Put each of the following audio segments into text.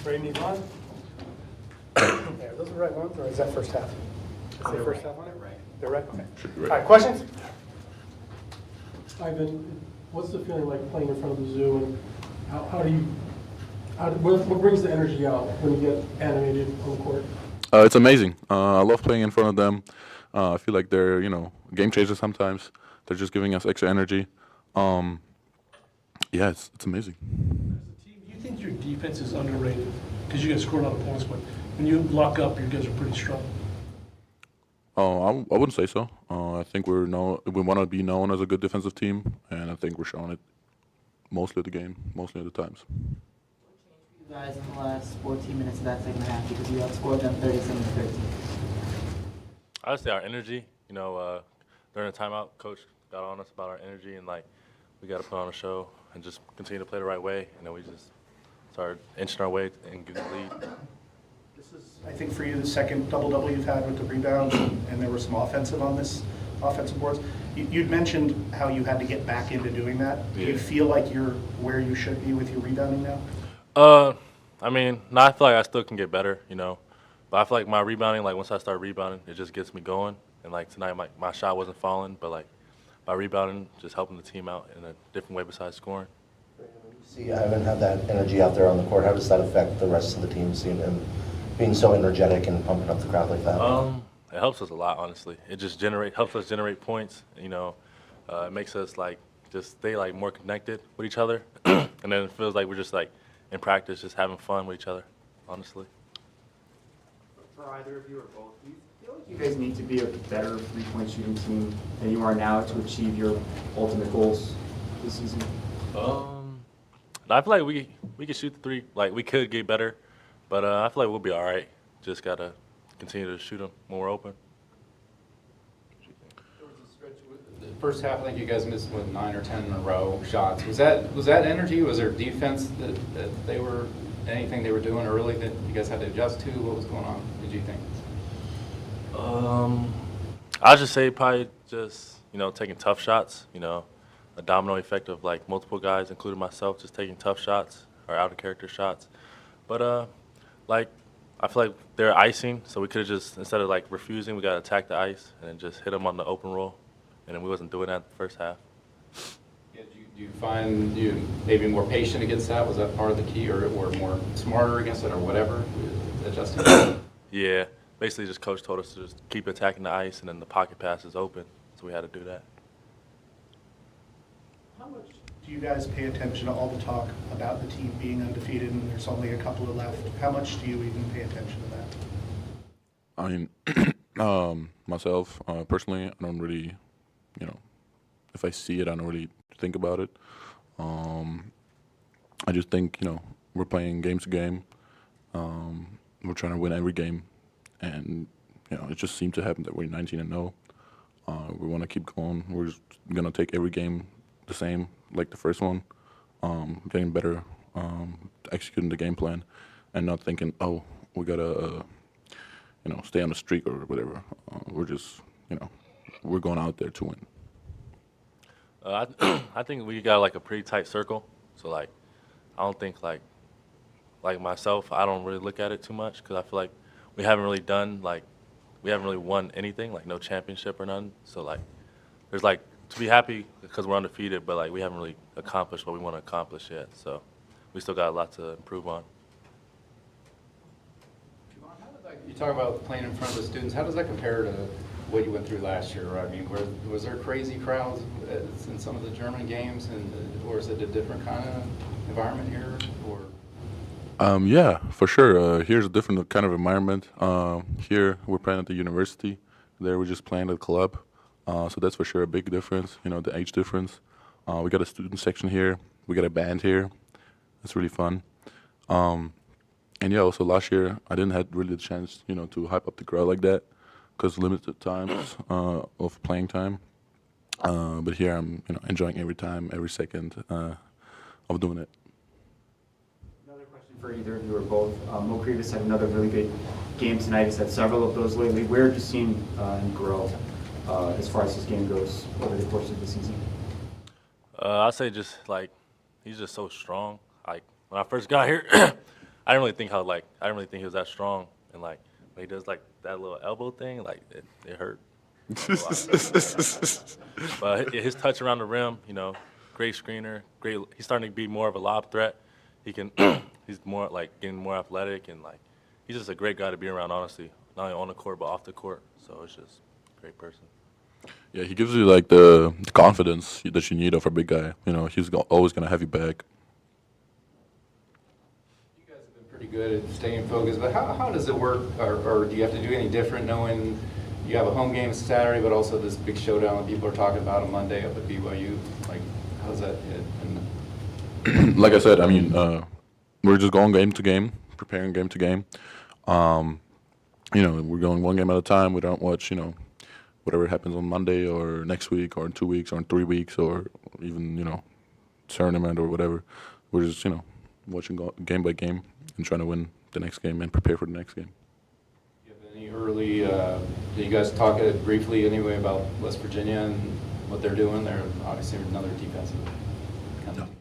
Ready to move on? Yeah, those are the right ones, or is that first half? Is the first half on it? Right. They're right? Okay. Should be All right. right, questions? Ivan, what's the feeling like playing in front of the zoo, and what brings the energy out when you get animated on the court? It's amazing. I love playing in front of them. I feel like they're, game changers sometimes. They're just giving us extra energy. Yeah, it's amazing. Do you think your defense is underrated? Because you guys scored a lot of points, but when you lock up, you guys are pretty strong. I wouldn't say so. I think we want to be known as a good defensive team, and I think we're showing it mostly of the game, mostly of the times. You guys in the last 14 minutes of that second half because you outscored them 37-13. I would say our energy. During the timeout, coach got on us about our energy and we got to put on a show and just continue to play the right way. We just started inching our way and getting the lead. This is, I think, for you, the second double-double you've had with the rebounds, and there were some offensive boards. You'd mentioned how you had to get back into doing that. Do you feel like you're where you should be with your rebounding now? No, I feel like I still can get better, But I feel like my rebounding, once I start rebounding, it just gets me going. And tonight, my shot wasn't falling, but by rebounding, just helping the team out in a different way besides scoring. When you see Ivan have that energy out there on the court, how does that affect the rest of the team, seeing him being so energetic and pumping up the crowd like that? It helps us a lot, honestly. It just helps us generate points. It makes us just stay more connected with each other, and then it feels like we're just in practice, just having fun with each other, honestly. For either of you or both, do you feel like you guys need to be a better three-point shooting team than you are now to achieve your ultimate goals this season? I feel like we could shoot the three. We could get better, but I feel like we'll be all right. Just gotta continue to shoot them when we're open. There was a stretch with the first half. I think you guys missed 9 or 10 in a row shots. Was that energy? Was there defense that they were anything they were doing early that you guys had to adjust to? What was going on? Did you think? I'd just say probably just taking tough shots. A domino effect of multiple guys, including myself, just taking tough shots or out of character shots. But I feel like they're icing, so we could have just, instead of refusing, we got to attack the ice and then just hit them on the open roll. And then we wasn't doing that the first half. Yeah, do you find you maybe more patient against that? Was that part of the key, or more smarter against it, or whatever, adjusting? Yeah, basically just coach told us to just keep attacking the ice, and then the pocket pass is open, so we had to do that. How much do you guys pay attention to all the talk about the team being undefeated and there's only a couple left? How much do you even pay attention to that? Myself, personally, I don't really, if I see it, I don't really think about it. I just think, we're playing game to game. We're trying to win every game. And, it just seemed to happen that we're 19-0. We want to keep going. We're just going to take every game the same, like the first one, getting better, executing the game plan, and not thinking, oh, we got to, stay on the streak or whatever. We're just, we're going out there to win. I think we got a pretty tight circle, so I don't think like myself, I don't really look at it too much because I feel like we haven't really done we haven't really won anything, no championship or none. So there's to be happy because we're undefeated, but we haven't really accomplished what we want to accomplish yet. So we still got a lot to improve on. You talk about playing in front of the students. How does that compare to what you went through last year? Was there crazy crowds in some of the German games, or is it a different kind of environment here? Or yeah, for sure. Here's a different kind of environment. Here we're playing at the university. There we're just playing at the club. So that's for sure a big difference. The age difference. We got a student section here. We got a band here. That's really fun. And yeah, also last year I didn't have really the chance, to hype up the crowd like that, because limited times of playing time. But here I'm, enjoying every time, every second of doing it. Another question for either of you or both. Mo Krivas had another really good game tonight. He's had several of those lately. Where have you seen him grow as far as his game goes over the course of the season? I'd say just he's just so strong. When I first got here, I didn't really think I didn't really think he was that strong, and like when he does like that little elbow thing, like it hurt. But his touch around the rim, great screener, great. He's starting to be more of a lob threat. He can, he's more like getting more athletic, and like he's just a great guy to be around. Honestly, not only on the court but off the court. So it's just a great person. Yeah, he gives you like the confidence that you need of a big guy. He's always gonna have you back. You guys have been pretty good at staying focused, but how does it work, or do you have to do any different knowing you have a home game Saturday, but also this big showdown that people are talking about on Monday up at BYU? Like, how does that hit? Like I said, I mean, we're just going game to game, preparing game to game. We're going one game at a time. We don't watch, whatever happens on Monday or next week or in 2 weeks or in 3 weeks or even, tournament or whatever. We're just, watching game by game and trying to win the next game and prepare for the next game. Do you have any early, did you guys talk briefly anyway about West Virginia and what they're doing? They're obviously another defensive kind of team.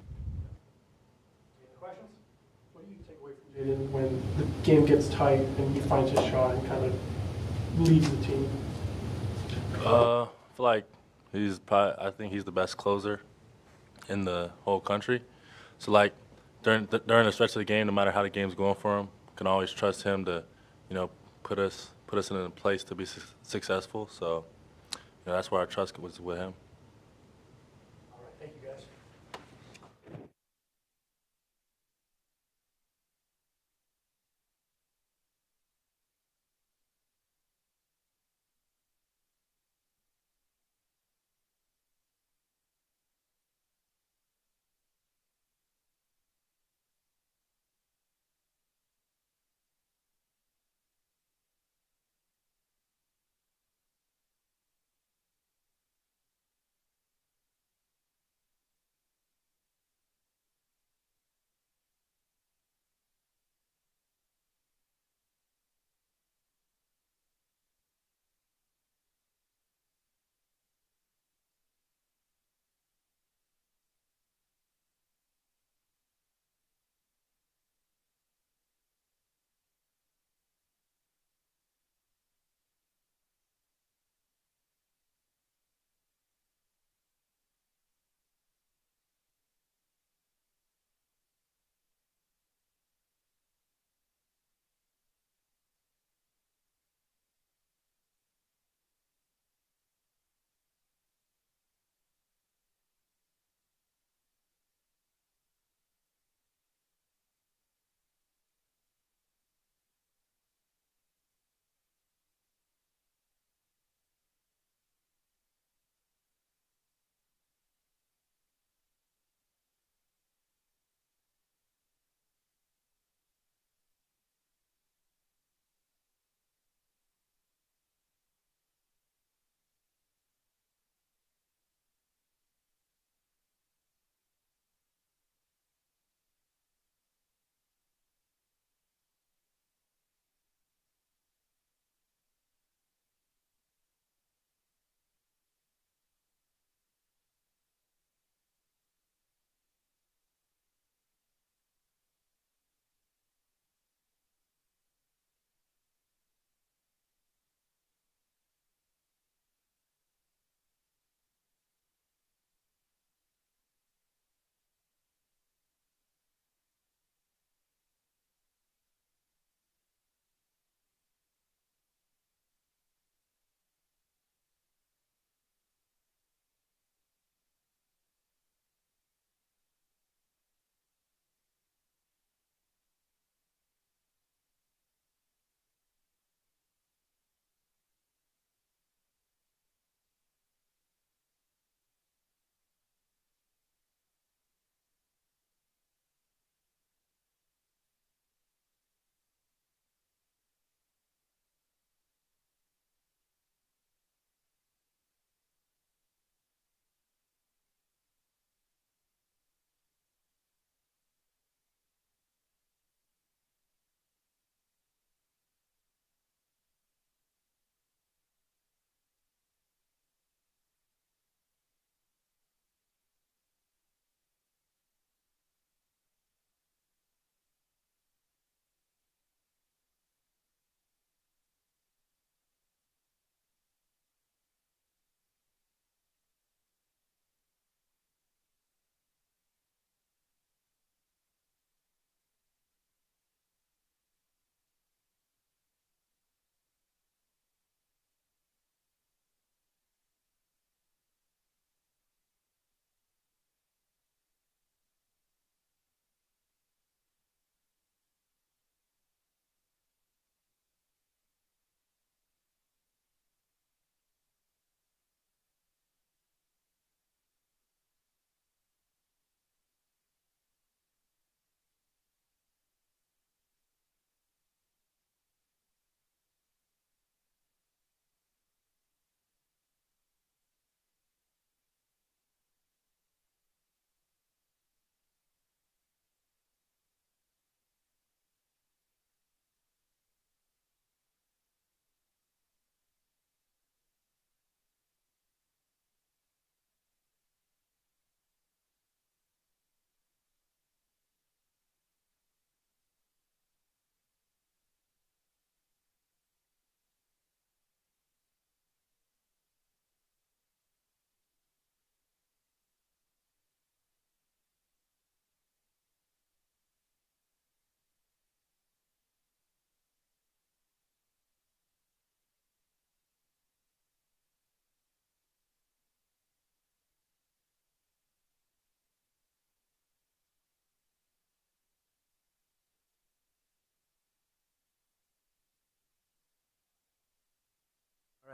Any questions? What do you take away from Jaden when the game gets tight and he finds his shot and kind of leads the team? I feel like I think he's the best closer in the whole country. So like during the stretch of the game, no matter how the game's going for him, can always trust him to, put us in a place to be successful. So, that's where our trust was with him. All right, thank you, guys.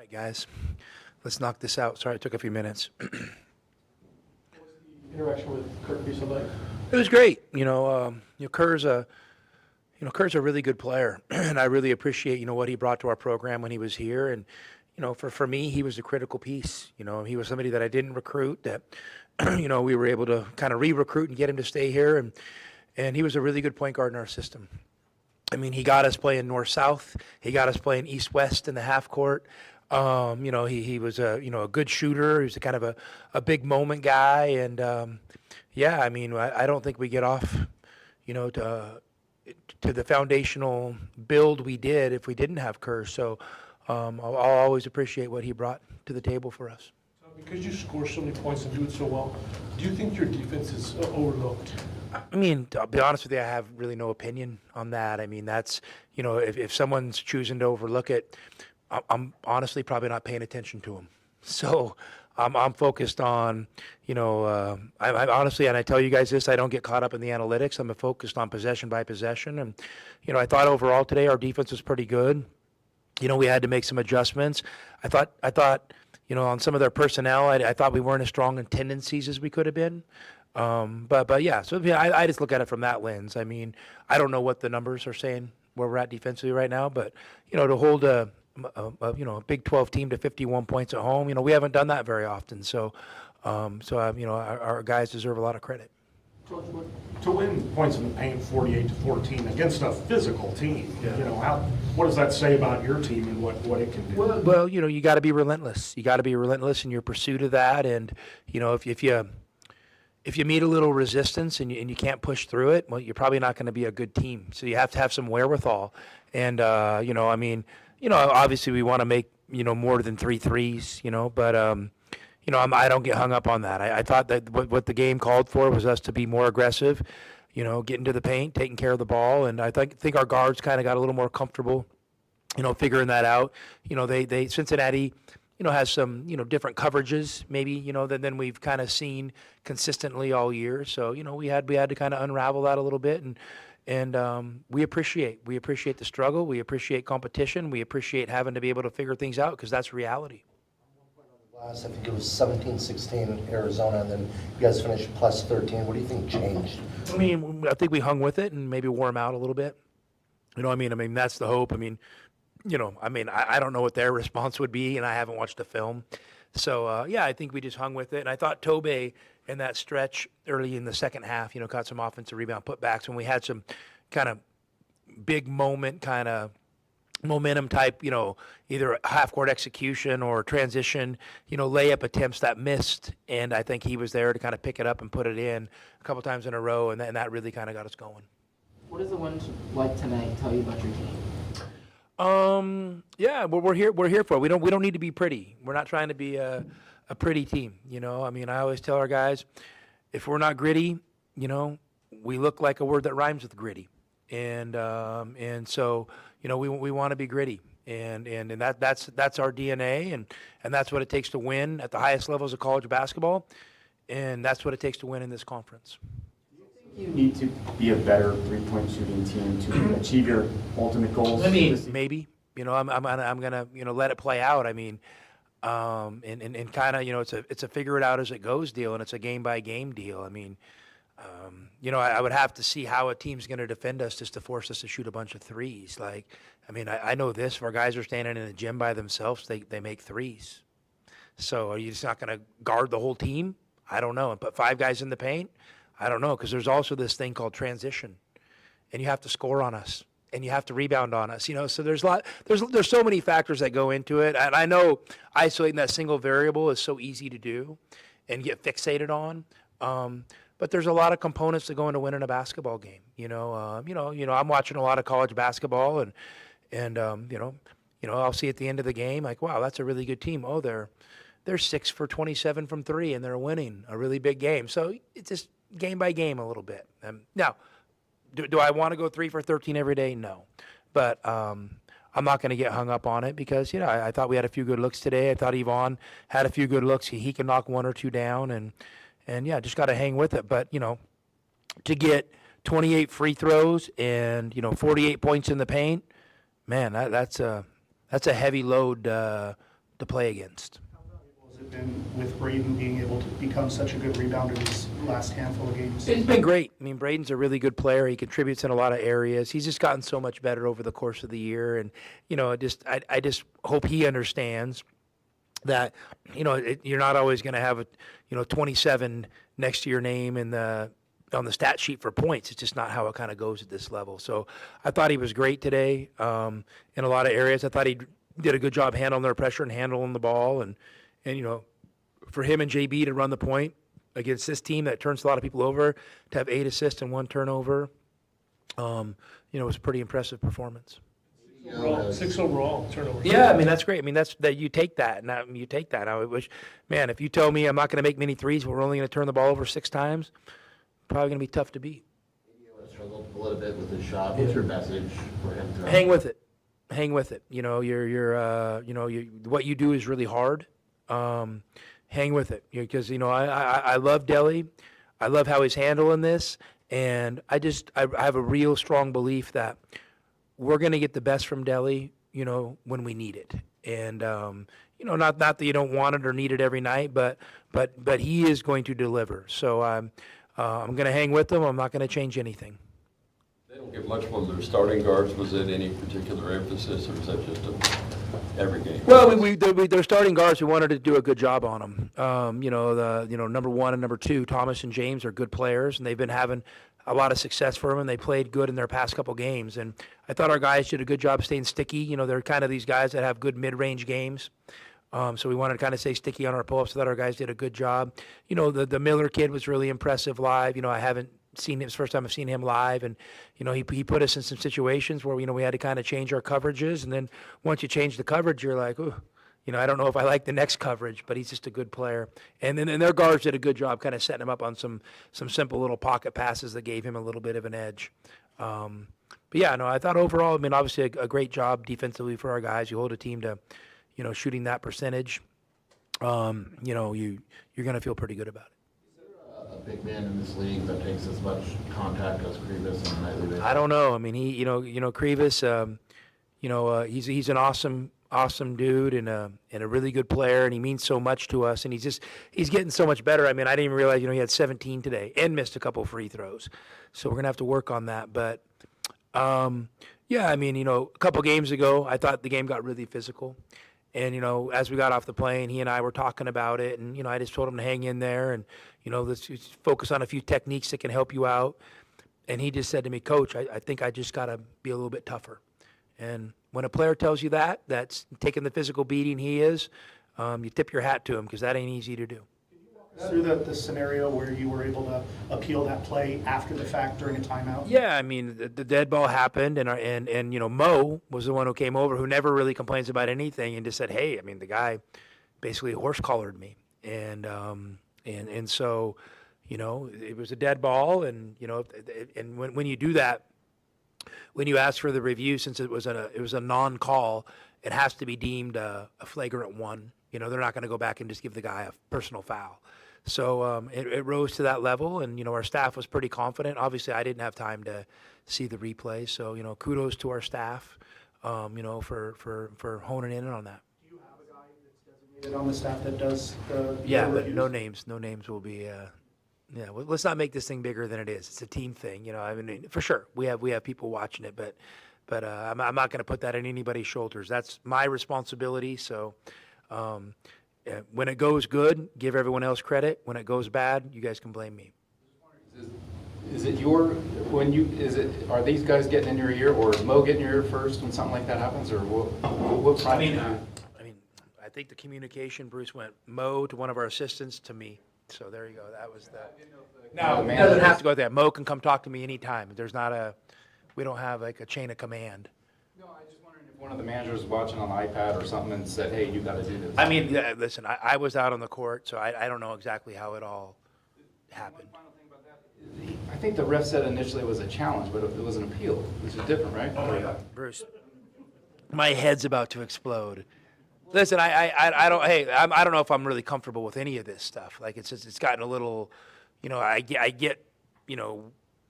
right, guys, let's knock this out. Sorry, it took a few minutes. What was the interaction with Kirk Biesel like? It was great. Kerr's a really good player, and I really appreciate, what he brought to our program when he was here. And, for me, he was a critical piece. He was somebody that I didn't recruit, that, we were able to kind of re-recruit and get him to stay here. And he was a really good point guard in our system. I mean, he got us playing north-south. He got us playing east-west in the half court. He was a good shooter. He was a kind of a big moment guy. And, I don't think we get off, to the foundational build we did if we didn't have Kerr. So I'll always appreciate what he brought to the table for us. So because you score so many points and do it so well, do you think your defense is overlooked? I mean, I'll be honest with you, I have really no opinion on that. I mean, that's, if someone's choosing to overlook it, I'm honestly probably not paying attention to them. So I'm focused on, I honestly, and I tell you guys this, I don't get caught up in the analytics. I'm focused on possession by possession. And, I thought overall today our defense was pretty good. We had to make some adjustments. I thought, on some of their personnel, I thought we weren't as strong in tendencies as we could have been. But yeah, so I just look at it from that lens. I mean, I don't know what the numbers are saying where we're at defensively right now, but, to hold a Big 12 team to 51 points at home, we haven't done that very often. So, our guys deserve a lot of credit. To win points in the paint 48-14 against a physical team, what does that say about your team and what it can do? Well, you got to be relentless. You got to be relentless in your pursuit of that. And, if you meet a little resistance and you can't push through it, well, you're probably not going to be a good team. So you have to have some wherewithal. And, obviously we want to make, more than 3 threes, but, I don't get hung up on that. I thought that what the game called for was us to be more aggressive, get into the paint, taking care of the ball. And I think our guards kind of got a little more comfortable, figuring that out. They Cincinnati, has some, different coverages maybe, than we've kind of seen consistently all year. So, we had to kind of unravel that a little bit. And we appreciate the struggle. We appreciate competition. We appreciate having to be able to figure things out because that's reality. Last, I think it was 17-16 Arizona, and then you guys finished plus 13. What do you think changed? I mean, I think we hung with it and maybe wore them out a little bit. I mean, that's the hope. I mean, I don't know what their response would be, and I haven't watched the film. So, I think we just hung with it. And I thought Tobe in that stretch early in the second half, caught some offensive rebound putbacks when we had some kind of big moment, kind of momentum type, either half-court execution or transition, layup attempts that missed. And I think he was there to kind of pick it up and put it in a couple times in a row, and that really kind of got us going. What does the win like tonight tell you about your team? We're here for it. We don't need to be pretty. We're not trying to be a pretty team, I always tell our guys, if we're not gritty, we look like a word that rhymes with gritty. And so, we want to be gritty. And that's our DNA, and that's what it takes to win at the highest levels of college basketball. And that's what it takes to win in this conference. You need to be a better three-point shooting team to achieve your ultimate goals. I mean, maybe, I'm gonna, let it play out. I mean, and kind of, it's a figure it out as it goes deal, and it's a game by game deal. I mean, I would have to see how a team's going to defend us just to force us to shoot a bunch of threes. Like, I know this, if our guys are standing in the gym by themselves, they make threes. So are you just not going to guard the whole team? I don't know. And put 5 guys in the paint? I don't know, because there's also this thing called transition, and you have to score on us, and you have to rebound on us. So there's so many factors that go into it, and I know isolating that single variable is so easy to do, and get fixated on. But there's a lot of components that go into winning a basketball game. I'm watching a lot of college basketball, and I'll see at the end of the game like, wow, that's a really good team. Oh, they're 6 for 27 from 3, and they're winning a really big game. So it's just game by game a little bit. Now, do I want to go 3 for 13 every day? No, but I'm not going to get hung up on it because I thought we had a few good looks today. I thought Yvonne had a few good looks. He can knock 1 or 2 down, and just got to hang with it. But to get 28 free throws and 48 points in the paint, man, that's a heavy load to to play against. Has it been with Braden being able to become such a good rebounder these last handful of games? It's been great. I mean, Braden's a really good player. He contributes in a lot of areas. He's just gotten so much better over the course of the year. And, I just hope he understands that, you're not always going to have 27 next to your name on the stat sheet for points. It's just not how it kind of goes at this level. So I thought he was great today in a lot of areas. I thought he did a good job handling their pressure and handling the ball. And for him and JB to run the point against this team that turns a lot of people over, to have 8 assists and 1 turnover, it was a pretty impressive performance. Overall, 6 overall turnovers. Yeah, I mean, that's great. I mean, you take that. You take that. I wish, man, if you tell me I'm not going to make many threes, but we're only going to turn the ball over 6 times, probably going to be tough to beat. Struggled a little bit with his shot. What's your message for him to hang with it? Hang with it. What you do is really hard. Hang with it, because I love Delhi. I love how he's handling this, and I have a real strong belief that we're going to get the best from Delhi, when we need it. And not that you don't want it or need it every night, but he is going to deliver. So I'm going to hang with him. I'm not going to change anything. They don't get much from their starting guards. Was it any particular emphasis, or is that just every game? Well, their starting guards, we wanted to do a good job on them. Number 1 and number 2, Thomas and James, are good players, and they've been having a lot of success for them, and they played good in their past couple games. And I thought our guys did a good job staying sticky. They're kind of these guys that have good mid-range games. So we wanted to kind of stay sticky on our pull-ups. I thought our guys did a good job. The Miller kid was really impressive live. I haven't seen him. It's the first time I've seen him live, and he put us in some situations where we had to kind of change our coverages. And then once you change the coverage, you're like, ooh, I don't know if I like the next coverage, but he's just a good player. And then their guards did a good job kind of setting him up on some simple little pocket passes that gave him a little bit of an edge. But yeah, no, I thought overall, obviously a great job defensively for our guys. You hold a team to, shooting that percentage, you're going to feel pretty good about it. a big man in this league that takes as much contact as Krivas on a nightly basis? I don't know. I mean, Krivas, he's an awesome dude and a really good player, and he means so much to us, and he's getting so much better. I mean, I didn't even realize, he had 17 today and missed a couple free throws. So we're going to have to work on that. But, yeah, I mean, a couple games ago, I thought the game got really physical. And, as we got off the plane, he and I were talking about it, and, I just told him to hang in there and, let's just focus on a few techniques that can help you out. And he just said to me, Coach, I think I just got to be a little bit tougher. And when a player tells you that's taking the physical beating he is, you tip your hat to him, because that ain't easy to do. Through the scenario where you were able to appeal that play after the fact during a timeout? Yeah, I mean, the dead ball happened, and Mo was the one who came over, who never really complains about anything, and just said, hey, I mean, the guy basically horse-collared me. And so, it was a dead ball, and, and when you do that, when you ask for the review, since it was a non-call, it has to be deemed a flagrant one. They're not going to go back and just give the guy a personal foul. So it rose to that level, and, our staff was pretty confident. Obviously, I didn't have time to see the replay, so, kudos to our staff, for honing in on that. Do you have a guy that's designated on the staff that does the Yeah, but reviews? no names will be, let's not make this thing bigger than it is. It's a team thing, I mean, for sure, we have people watching it, but I'm not going to put that on anybody's shoulders. That's my responsibility, so when it goes good, give everyone else credit. When it goes bad, you guys can blame me. Are these guys getting in your ear, or is Mo getting in your ear first when something like that happens, or what? I mean, I think the communication, Bruce, went Mo to one of our assistants to me. So there you go. That was that. No, it doesn't have to go there. Mo can come talk to me anytime. We don't have like a chain of command. No, I just wondering if one of the managers was watching on the iPad or something and said, hey, you got to do this. I mean, listen, I was out on the court, so I don't know exactly how it all happened. One final thing about that, I think the ref said initially it was a challenge, but it was an appeal, which is different, right? Oh, yeah. Bruce, my head's about to explode. Listen, I don't know if I'm really comfortable with any of this stuff. Like, it's gotten a little, I get,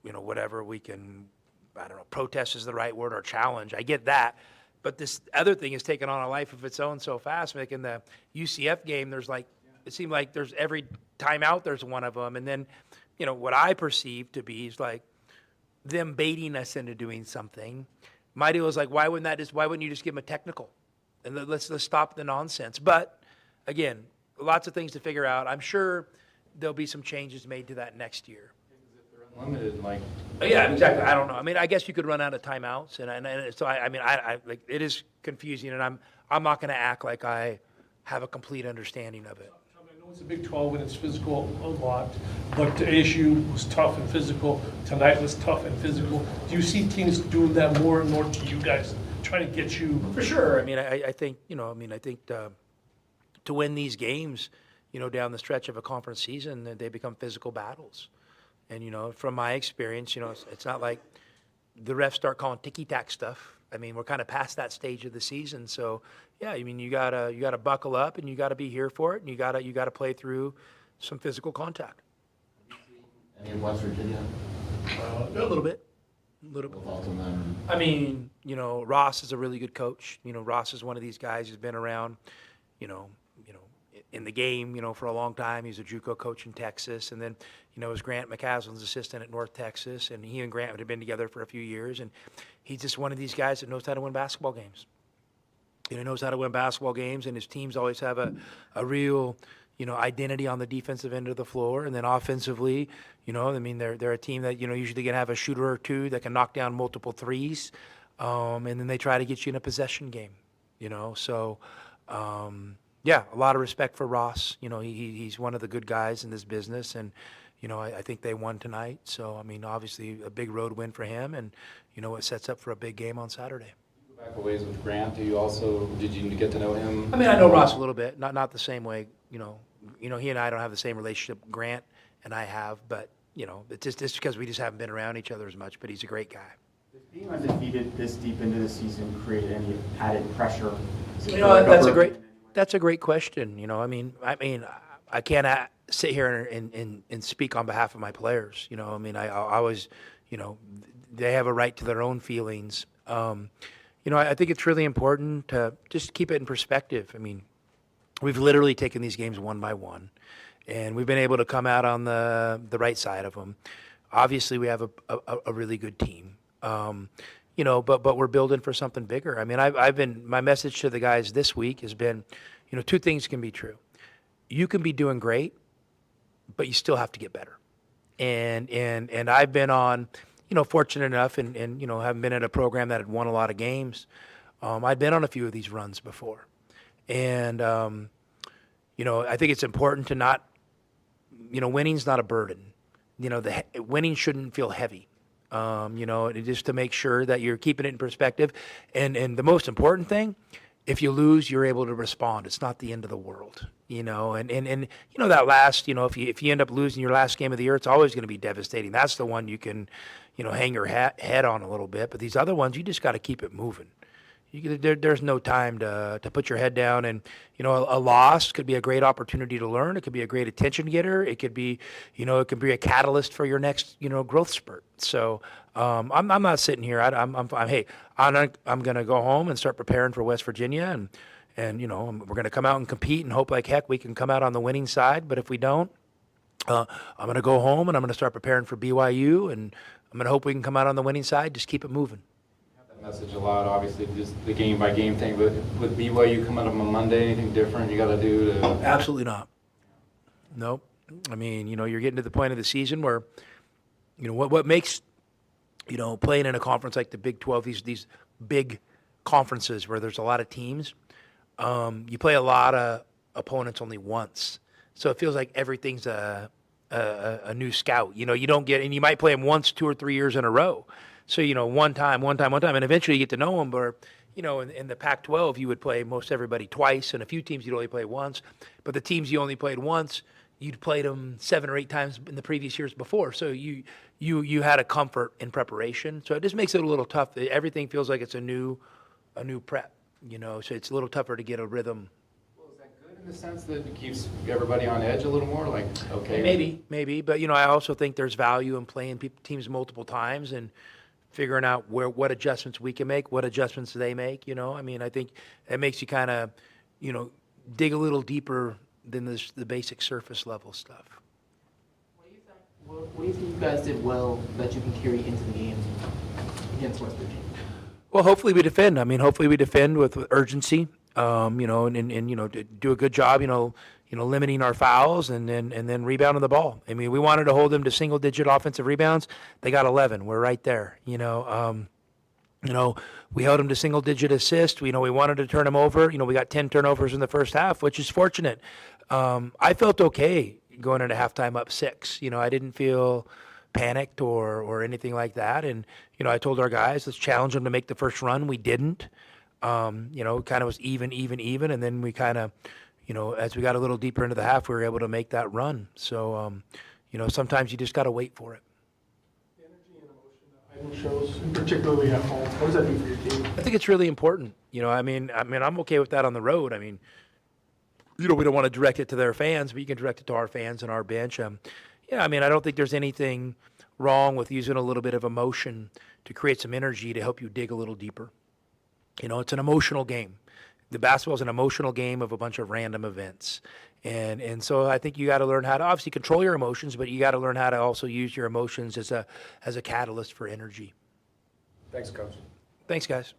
whatever we can, I don't know, protest is the right word, or challenge. I get that. But this other thing is taking on a life of its own so fast. Like in the UCF game, it seemed like there's every timeout there's one of them. And then, what I perceive to be is like them baiting us into doing something. My deal is like, why wouldn't you just give them a technical? And let's stop the nonsense. But again, lots of things to figure out. I'm sure there'll be some changes made to that next year. Unlimited, like. Yeah, exactly. I don't know. I mean, I guess you could run out of timeouts, and so I mean, I like it is confusing, and I'm not going to act like I have a complete understanding of it. I know it's a Big 12 and it's physical a lot, but the ASU was tough and physical. Tonight was tough and physical. Do you see teams doing that more and more to you guys, trying to get you? For sure. I mean, I think I think to win these games, down the stretch of a conference season, they become physical battles. And, from my experience, it's not like the refs start calling ticky-tack stuff. I mean, we're kind of past that stage of the season. So, yeah, I mean, you gotta buckle up and you gotta be here for it, and you gotta play through some physical contact. Any in West Virginia? A little bit. I mean, Ross is a really good coach. Ross is one of these guys who's been around, in the game, for a long time. He's a JUCO coach in Texas, and then, was Grant McCaslin's assistant at North Texas, and he and Grant had been together for a few years, and he's just one of these guys that knows how to win basketball games. He knows how to win basketball games, and his teams always have a real, identity on the defensive end of the floor, and then offensively, I mean, they're a team that, usually can have a shooter or two that can knock down multiple threes, and then they try to get you in a possession game, so. Yeah, a lot of respect for Ross. He's one of the good guys in this business, and I think they won tonight. So I mean, obviously a big road win for him, and it sets up for a big game on Saturday. Go back a ways with Grant. Did you get to know him? I mean, I know Ross a little bit, not the same way. He and I don't have the same relationship Grant and I have, but it's just because we just haven't been around each other as much. But he's a great guy. Does being undefeated this deep into the season create any added pressure? That's a great question. I mean, I can't sit here and speak on behalf of my players. I mean, I always, they have a right to their own feelings. I think it's really important to just keep it in perspective. I mean, we've literally taken these games one by one, and we've been able to come out on the right side of them. Obviously, we have a really good team. But we're building for something bigger. I mean, my message to the guys this week has been, two things can be true. You can be doing great, but you still have to get better. And I've been on, fortunate enough and haven't been in a program that had won a lot of games. I'd been on a few of these runs before. And, I think it's important to not, winning's not a burden. Winning shouldn't feel heavy. Just to make sure that you're keeping it in perspective. And the most important thing, if you lose, you're able to respond. It's not the end of the world, and that last, if you end up losing your last game of the year, it's always going to be devastating. That's the one you can, hang your head on a little bit. But these other ones, you just got to keep it moving. There's no time to put your head down, and a loss could be a great opportunity to learn. It could be a great attention getter. It could be, it could be a catalyst for your next, growth spurt. So I'm not sitting here. I'm going to go home and start preparing for West Virginia, and we're going to come out and compete and hope like heck we can come out on the winning side. But if we don't, I'm going to go home and I'm going to start preparing for BYU, and I'm going to hope we can come out on the winning side. Just keep it moving. Message a lot, obviously, just the game by game thing, but with BYU coming up on Monday, anything different you got to do to? Absolutely not. Nope. I mean, you're getting to the point of the season where, what makes, playing in a conference like the Big 12, these big conferences where there's a lot of teams, you play a lot of opponents only once. So it feels like everything's a new scout. You don't get, and you might play them once, 2 or 3 years in a row. So, one time, and eventually you get to know them. But, in the Pac-12, you would play most everybody twice, and a few teams you'd only play once. But the teams you only played once, you'd played them 7 or 8 times in the previous years before. So you had a comfort in preparation. So it just makes it a little tough. Everything feels like it's a new prep, so it's a little tougher to get a rhythm. Well, is that good in the sense that it keeps everybody on edge a little more? Like, okay. Maybe. But, I also think there's value in playing teams multiple times and figuring out what adjustments we can make, what adjustments they make, you know? I mean, I think it makes you kind of, you know, dig a little deeper than the basic surface level stuff. What do you think you guys did well that you can carry into the game against West Virginia? Well, hopefully we defend. I mean, hopefully we defend with urgency, you know, and you know, do a good job, you know, limiting our fouls and then rebounding the ball. I mean, we wanted to hold them to single-digit offensive rebounds. They got 11. We're right there, you know. You know, we held them to single-digit assists. We wanted to turn them over. You know, we got 10 turnovers in the first half, which is fortunate. I felt okay going into halftime up 6. You know, I didn't feel panicked or anything like that. And, you know, I told our guys, let's challenge them to make the first run. We didn't. You know, kind of was even. And then we kind of, you know, as we got a little deeper into the half, we were able to make that run. So, you know, sometimes you just got to wait for it. The energy and emotion that Ivan shows, and particularly at home, what does that do for your team? I think it's really important. You know, I mean, I'm okay with that on the road. I mean, you know, we don't want to direct it to their fans, but you can direct it to our fans and our bench. Yeah, I mean, I don't think there's anything wrong with using a little bit of emotion to create some energy to help you dig a little deeper. You know, it's an emotional game. The basketball is an emotional game of a bunch of random events. And so I think you got to learn how to obviously control your emotions, but you got to learn how to also use your emotions as a catalyst for energy. Thanks, Coach. Thanks, guys.